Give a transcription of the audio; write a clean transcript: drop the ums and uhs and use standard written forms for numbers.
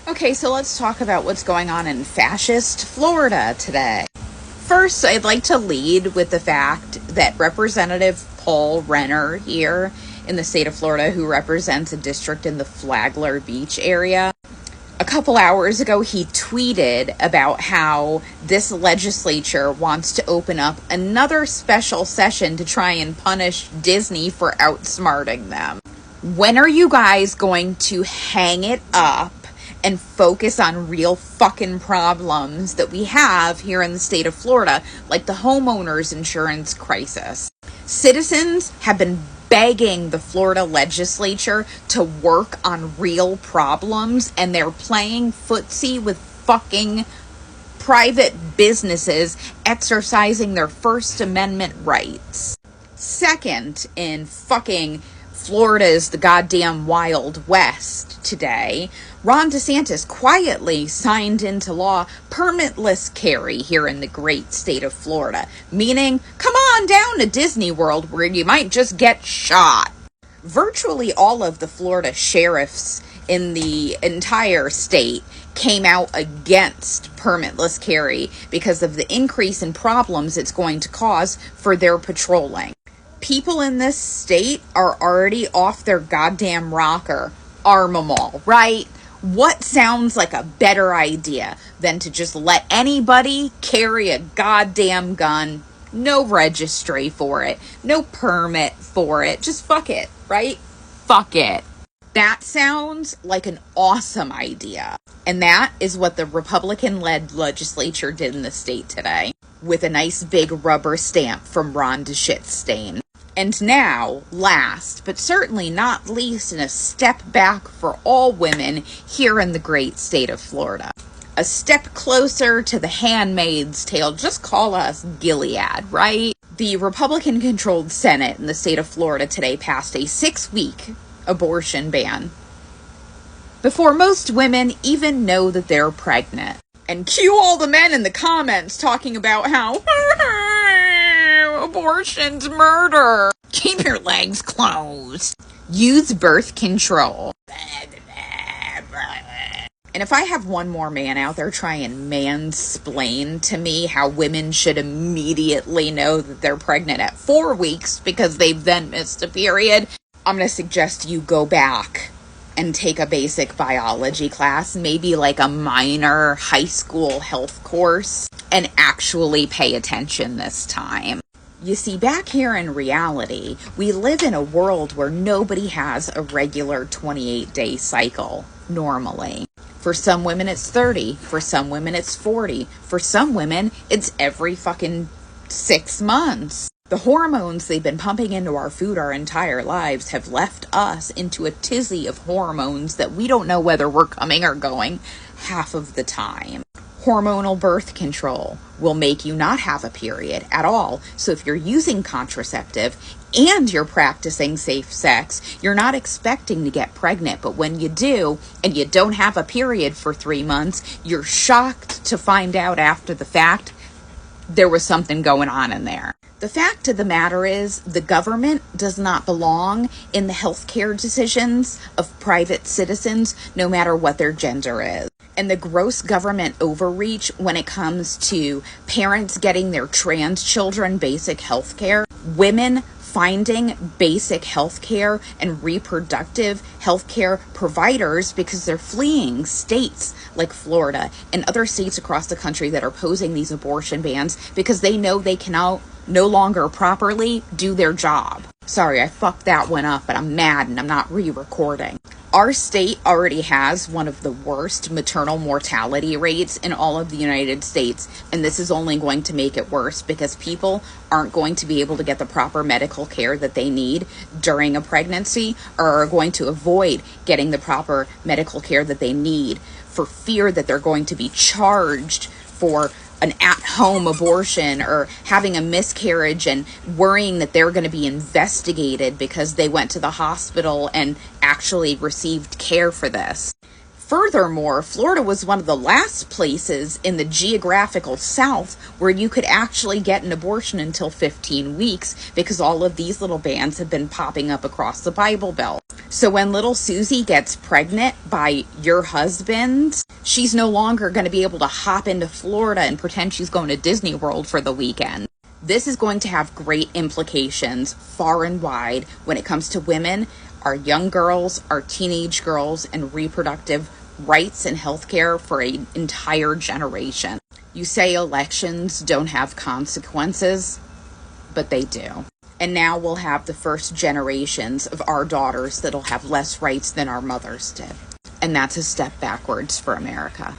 Okay, so let's talk about what's going on in fascist Florida today. First, I'd like to lead with the fact that Representative Paul Renner here in the state of Florida, who represents a district in the Flagler Beach area, a couple hours ago, he tweeted about how this legislature wants to open up another special session to try and punish Disney for outsmarting them. When are you guys going to hang it up and focus on real fucking problems that we have here in the state of Florida, like the homeowners insurance crisis? Citizens have been begging the Florida legislature to work on real problems, and they're playing footsie with fucking private businesses exercising their First Amendment rights. Second, in fucking Florida's the goddamn Wild West today, Ron DeSantis quietly signed into law Permitless Carry here in the great state of Florida, meaning come on down to Disney World where you might just get shot. Virtually all of the Florida sheriffs in the entire state came out against Permitless Carry because of the increase in problems it's going to cause for their patrolling. People in this state are already off their goddamn rocker. Arm 'em all, right? What sounds like a better idea than to just let anybody carry a goddamn gun? No registry for it. No permit for it. Just fuck it, right? Fuck it. That sounds like an awesome idea. And that is what the Republican-led legislature did in the state today, with a nice big rubber stamp from Ron DeShitstain. And now, last, but certainly not least, in a step back for all women here in the great state of Florida. A step closer to the Handmaid's Tale. Just call us Gilead, right? The Republican-controlled Senate in the state of Florida today passed a 6-week abortion ban before most women even know that they're pregnant. And cue all the men in the comments talking about how abortion's murder. Keep your legs closed. Use birth control. And if I have one more man out there try and mansplain to me how women should immediately know that they're pregnant at 4 weeks because they've then missed a period, I'm going to suggest you go back and take a basic biology class, maybe like a minor high school health course, and actually pay attention this time. You see, back here in reality, we live in a world where nobody has a regular 28-day cycle normally. For some women, it's 30. For some women, it's 40. For some women, it's every fucking 6 months. The hormones they've been pumping into our food our entire lives have left us into a tizzy of hormones that we don't know whether we're coming or going half of the time. Hormonal birth control will make you not have a period at all. So if you're using contraceptive and you're practicing safe sex, you're not expecting to get pregnant. But when you do, and you don't have a period for 3 months, you're shocked to find out after the fact there was something going on in there. The fact of the matter is, the government does not belong in the healthcare decisions of private citizens, no matter what their gender is. And the gross government overreach when it comes to parents getting their trans children basic health care, women finding basic health care and reproductive health care providers because they're fleeing states like Florida and other states across the country that are posing these abortion bans because they know they can now no longer properly do their job. Sorry, I fucked that one up, but I'm mad and I'm not re-recording. Our state already has one of the worst maternal mortality rates in all of the United States, and this is only going to make it worse because people aren't going to be able to get the proper medical care that they need during a pregnancy, or are going to avoid getting the proper medical care that they need for fear that they're going to be charged for an at-home abortion or having a miscarriage and worrying that they're going to be investigated because they went to the hospital and actually received care for this. Furthermore, Florida was one of the last places in the geographical South where you could actually get an abortion until 15 weeks because all of these little bans have been popping up across the Bible Belt. So when little Susie gets pregnant by your husband, she's no longer going to be able to hop into Florida and pretend she's going to Disney World for the weekend. This is going to have great implications far and wide when it comes to women, our young girls, our teenage girls, and reproductive rights and healthcare for an entire generation. You say elections don't have consequences, but they do. And now we'll have the first generations of our daughters that'll have less rights than our mothers did. And that's a step backwards for America.